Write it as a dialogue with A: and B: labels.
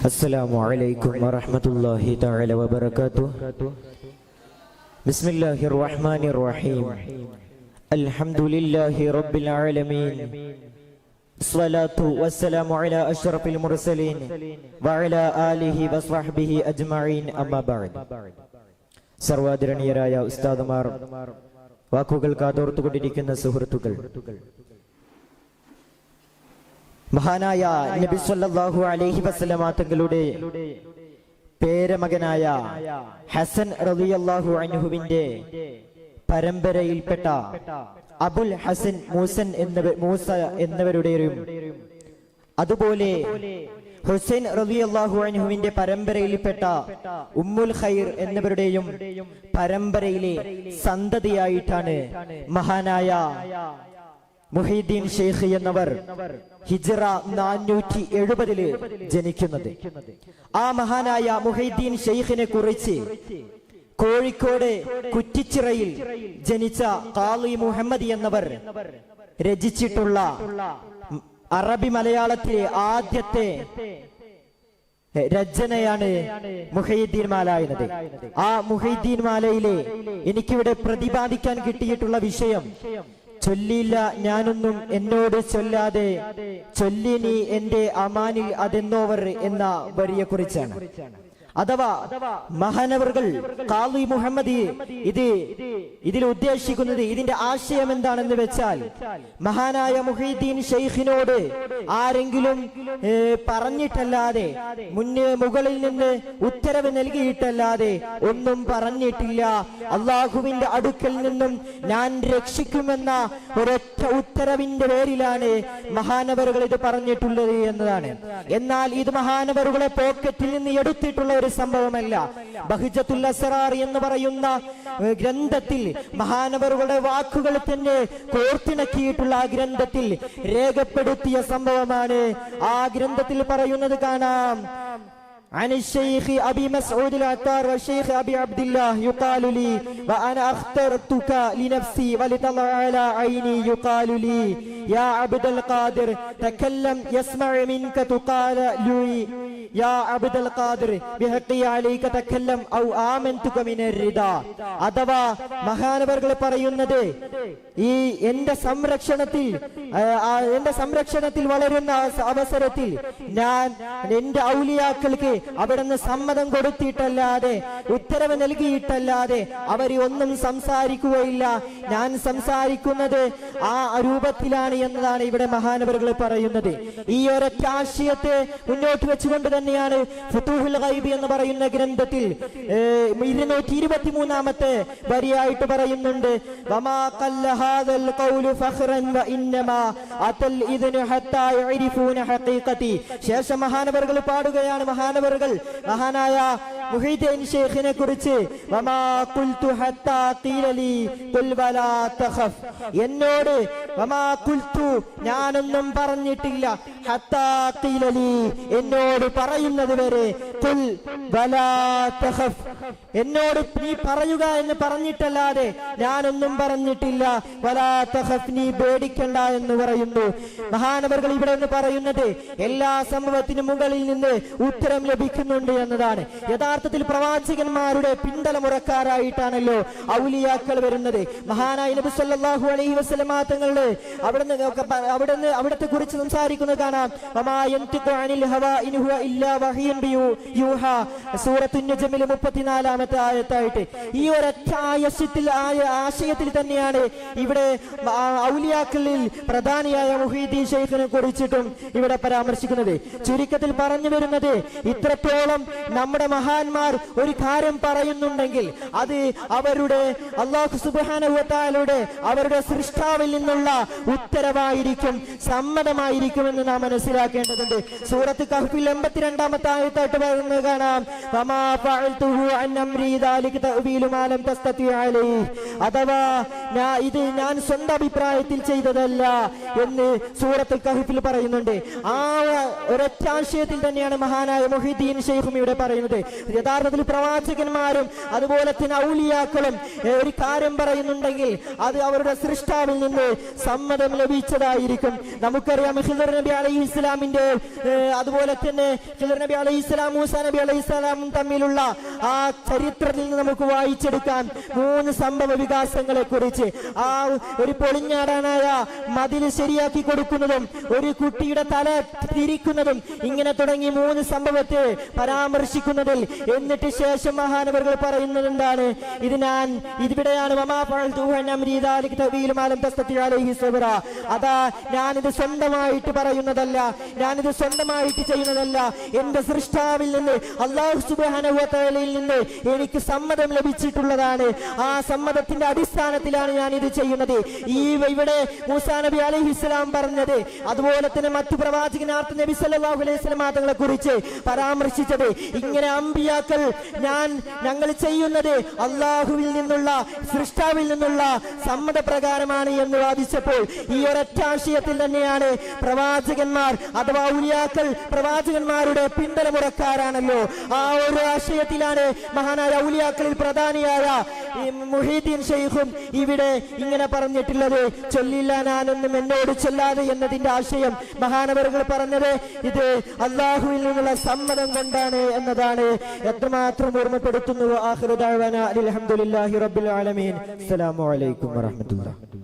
A: السلام عليكم ورحمة الله تعالى وبركاته. بسم الله الرحمن الرحيم. الحمد لله رب العالمين. الصلاة والسلام على أشرف المرسلين وعلى آله وصحبه أجمعين. أما بعد. സർവാദരണീയരായ ഉസ്താദുമാർ, വാക്കുകൾ കാതോർത്തുകൊണ്ടിരിക്കുന്ന സുഹൃത്തുക്കൾ, മഹാനായ നബി സല്ലല്ലാഹു അലൈഹി വസല്ലമ തങ്ങളുടെ പേരമകനായ ഹസൻ റളിയല്ലാഹു അൻഹുവിന്റെ പരമ്പരയിൽപ്പെട്ട അബുൽ ഹസൻ മൂസ എന്നിവരുടെയും അതുപോലെ ഹുസൈൻ റളിയല്ലാഹു അൻഹുവിന്റെ പരമ്പരയിൽപ്പെട്ട ഉമ്മുൽ ഖൈർ എന്നിവരുടെയും പരമ്പരയിലെ സന്തതിയായിട്ടാണ് മഹാനായ മുഹീദ്ദീൻ ഷെയ്ഖ് എന്നവർ ഹിജ്റ 470 ജനിക്കുന്നത്. ആ മഹാനായ മുഹീദ്ദീൻ ഷെയ്ഖിനെ കുറിച്ച് കോഴിക്കോട് കുറ്റിച്ചിറയിൽ ജനിച്ച ഖാളി മുഹമ്മദ് എന്നവർ രചിച്ചിട്ടുള്ള അറബി മലയാളത്തിലെ ആദ്യത്തെ രചനയാണ് മുഹീദ്ദീൻ മാല എന്നത്. ആ മുഹീദ്ദീൻ മാലയിലെ എനിക്കിവിടെ പ്രതിപാദിക്കാൻ കിട്ടിയിട്ടുള്ള വിഷയം, ചൊല്ലിയില്ല ഞാനൊന്നും എന്നോട് ചൊല്ലാതെ ചൊല്ലി നീ എന്റെ അമാനിൽ അതെന്നോവർ എന്ന വരിയെ കുറിച്ചാണ്. അഥവാ മഹാനവറുകൾ ഖാളി മുഹമ്മദ് ഇതിൽ ഉദ്ദേശിക്കുന്നത്, ഇതിന്റെ ആശയം എന്താണെന്ന് വെച്ചാൽ, മഹാനായ മുഹീദ്ദീൻ ഷെയ്ഖിനോട് ആരെങ്കിലും പറഞ്ഞിട്ടല്ലാതെ, മുകളിൽ നിന്ന് ഉത്തരവ് നൽകിയിട്ടല്ലാതെ ഒന്നും പറഞ്ഞിട്ടില്ല. അള്ളാഹുവിന്റെ അടുക്കൽ നിന്നും ഞാൻ രക്ഷിക്കുമെന്ന ഒരൊറ്റ ഉത്തരവിന്റെ പേരിലാണ് മഹാനവറുകൾ ഇത് പറഞ്ഞിട്ടുള്ളത് എന്നതാണ്. എന്നാൽ ഇത് മഹാനവറുകളെ പോക്കറ്റിൽ നിന്ന് എടുത്തിട്ടുള്ള ഒരു സംഭവമല്ല. ബഹ്ജത്തുൽ അസ്റാർ എന്ന് പറയുന്ന ഗ്രന്ഥത്തിൽ മഹാനവറുകളുടെ വാക്കുകൾ തന്നെ കോർത്തിണക്കിയിട്ടുള്ള ആ ഗ്രന്ഥത്തിൽ രേഖപ്പെടുത്തിയ സംഭവമാണ്. ആ ഗ്രന്ഥത്തിൽ പറയുന്നത് കാണാം, عن الشيخ أبي مسعود العطار والشيخ أبي عبد الله يقال لي وأنا اخترتك لنفسي ولتضع على عيني يقال لي يا عبد القادر تكلم يسمع منك تقال لي يا عبد القادر بحقي عليك تكلم أو آمنتك من الرضا. അഥവാ മഹാനവറുകൾ പറയുന്നത്, ഈ എന്റെ സംരക്ഷണത്തിൽ വളരുന്ന അവസരത്തിൽ ഞാൻ എന്റെ ഔലിയാക്കൾക്ക് അവിടുന്ന് സമ്മതം കൊടുത്തിട്ടല്ലാതെ, ഉത്തരവ് നൽകിയിട്ടല്ലാതെ അവർ ഒന്നും സംസാരിക്കുകയില്ല. ഞാൻ സംസാരിക്കുന്നത് ആ രൂപത്തിലാണ് എന്നതാണ് ഇവിടെ മഹാനവറുകൾ പറയുന്നത്. ഈ ഒരൊറ്റ ആശയത്തെ മുന്നോട്ട് വെച്ചുകൊണ്ട് തന്നെയാണ് ഫുതൂഹുൽ ഗൈബ് എന്ന് പറയുന്ന ഗ്രന്ഥത്തിൽ 223 വരിയായിട്ട് പറയുന്നുണ്ട്, വമാ ഖല്ല ഹാദൽ ഖൗലു ഫഖ്റൻ വഇന്നമാ അതൽ ഇദ്നു ഹത്താ യഅരിഫൂന ഹഖീഖതി. ശേഷം മഹാനവറുകൾ പാടുകയാണ്, മഹാനായ മുഹീദ്ദീൻ ഷെയ്ഖിനെ കുറിച്ച്, വമാ ഖുൽതു ഹത്താ ഖീല ലീ ഖുൽ വലാ തഖഫ്. എന്നോട് വമാ ഖുൽതു ഞാനൊന്നും പറഞ്ഞിട്ടില്ല, ഹത്താ ഖീല ലീ എന്നോട് പറയുന്നത് വരെ, ഖുൽ വലാ തഖഫ് എന്നോട് നീ പറയുക എന്ന് പറഞ്ഞിട്ടല്ലാതെ ഞാനൊന്നും പറഞ്ഞിട്ടില്ല. വലാ തഖഫ് നീ പേടിക്കണ്ട എന്ന് പറയുന്നു. മഹാനവറുകൾ ഇവിടെ നിന്ന് പറയുന്നത്, എല്ലാ സംഭവത്തിനും മുകളിൽ നിന്ന് ഉത്തരം ലഭിക്കുന്നുണ്ട് എന്നതാണ്. യഥാർത്ഥത്തിൽ പ്രവാചകന്മാരുടെ പിന്തലമുറക്കാരായിട്ടാണല്ലോ ഔലിയാക്കൾ വരുന്നത്. മഹാനായ നബി സല്ലല്ലാഹു അലൈഹി വസല്ലമ തങ്ങളുടെ അവിടത്തെ കുറിച്ച് സംസാരിക്കുന്നത് കാണാം, വമാ യൻതിഖു അനിൽ ഹവാ ഇൻ ഹുവ ഇല്ലാ വഹ്യുൻ യൂഹാ. സൂറത്തുൻ നജ്മിൽ 34 ആയത്തായിട്ട് ഈ ഒരൊറ്റ ആശയത്തിൽ തന്നെയാണ് ഇവിടെ ഔലിയാക്കളിൽ പ്രധാനിയായ മുഹീദ്ദീൻ ഷെയ്ഖിനെ കുറിച്ചിട്ടും ഇവിടെ പരാമർശിക്കുന്നത്. ചുരുക്കത്തിൽ പറഞ്ഞു വരുന്നത്, ഇത്രത്തോളം നമ്മുടെ മഹാന്മാർ ഒരു കാര്യം പറയുന്നുണ്ടെങ്കിൽ അത് അവരുടെ അല്ലാഹു സുബ്ഹാനഹു വ തആലയുടെ അവരുടെ സൃഷ്ടാവിൽ നിന്നുള്ള ഉത്തരവായിരിക്കും, സമ്മതമായിരിക്കും എന്ന് നാം മനസ്സിലാക്കേണ്ടതുണ്ട്. സൂറത്ത് കഹ്ഫിൽ 82 ആയത്തായിട്ട് പറയുന്നത് കാണാം, വമാ ഫഅൽതുഹു അൻ അൻ അംരി ദാലിക തഅ്വീലു മാ ലം തസ്തതി അലൈഹി, അഥവാ ഇത് ഞാൻ സ്വന്തം അഭിപ്രായത്തിൽ ചെയ്തതല്ല എന്ന് സൂറത്തുൽ കഹ്ഫിൽ പറയുന്നുണ്ട്. ആ ഒരൊറ്റ ആശയത്തിൽ തന്നെയാണ് മഹാനായ മുഹീദ്ദീൻ ശൈഖും ഇവിടെ പറയുന്നത്. യഥാർത്ഥത്തിൽ പ്രവാചകന്മാരും അതുപോലെ തന്നെ ഔലിയാക്കളും ഒരു കാര്യം പറയുന്നുണ്ടെങ്കിൽ അത് അവരുടെ സൃഷ്ടാവിൽ നിന്ന് സമ്മതം ലഭിച്ചതായിരിക്കും. നമുക്കറിയാം ഖിദ്ർ നബി അലൈഹിസ്സലാമിന്റെ അതുപോലെ തന്നെ ഖിദ്ർ നബി അലൈഹിസ്സലാം മൂസാ നബി അലൈഹിസ്സലാമും തമ്മിലുള്ള ആ ചരിത്രത്തിൽ നിന്ന് നമുക്ക് വായിച്ചെടുക്കാം 3 സംഭവ വികാസങ്ങളെ കുറിച്ച്. ആ ഒരു പൊളിഞ്ഞാടാനായ മതിൽ ശരിയാക്കി കൊടുക്കുന്നതും ഒരു കുട്ടിയുടെ തല തിരിക്കുന്നതും ഇങ്ങനെ തുടങ്ങി 3 സംഭവത്തെ പരാമർശിക്കുന്നതിൽ എന്നിട്ട് ശേഷം മഹാനവറുകൾ പറയുന്നത് എന്താണ്? ഇതിവിടെയാണ് അതാ ഞാനിത് സ്വന്തമായിട്ട് പറയുന്നതല്ല, ഞാനിത് സ്വന്തമായിട്ട് ചെയ്യുന്നതല്ല, എന്റെ സൃഷ്ടാവിൽ നിന്ന് അല്ലാഹു സുബ്ഹാനഹു വ തആലയിൽ നിന്ന് എനിക്ക് സമ്മതം ലഭിച്ചിട്ടുള്ളതാണ്. ആ സമ്മതത്തിന്റെ അടിസ്ഥാനത്തിലാണ് ഞാൻ ഇത് ചെയ്യുന്നത്. ഇവിടെ മൂസാ നബി അലൈഹിസ്സലാം പറഞ്ഞത്, അതുപോലെ തന്നെ മറ്റു പ്രവാചകനാർത്ത നബി സല്ലല്ലാഹു അലൈഹി വസല്ലം തങ്ങളെ കുറിച്ച് പരാമർശിച്ചത്, ഇങ്ങനെ അമ്പിയാക്കൾ ഞങ്ങൾ ചെയ്യുന്നത് അള്ളാഹുവിൽ നിന്നുള്ള സൃഷ്ടാവിൽ നിന്നുള്ള സമ്മതപ്രകാരമാണ് എന്ന് വാദിച്ചപ്പോൾ ഈ ഒരൊറ്റ ആശയത്തിൽ തന്നെയാണ് പ്രവാചകന്മാർ അഥവാ ഔലിയാക്കൾ പ്രവാചകന്മാരുടെ പിന്തലമുറക്കാരാണല്ലോ. ആ ഒരു ആശയത്തിലാണ് മഹാനായ ഔലിയാക്കളിൽ പ്രധാനിയായ മുഹീദ്ദീൻ ശൈഖും ഇവിടെ ഇങ്ങനെ പറഞ്ഞിട്ടുള്ളത്. ചൊല്ലില്ല ഞാനൊന്നും എന്നോട് ചൊല്ലാതെ എന്നതിന്റെ ആശയം മഹാനവറുകൾ പറഞ്ഞത് ഇത് അള്ളാഹുവിൽ നിന്നുള്ള സമ്മതം കൊണ്ടാണ് എന്നതാണ്. എത്രമാത്രം ഓർമ്മപ്പെടുത്തുന്നു. ആഖിറു ദഅ്വാനാ അൽഹംദുലില്ലാഹി റബ്ബിൽ ആലമീൻ. അസ്സലാമു അലൈക്കും വറഹ്മത്തുള്ളാഹി.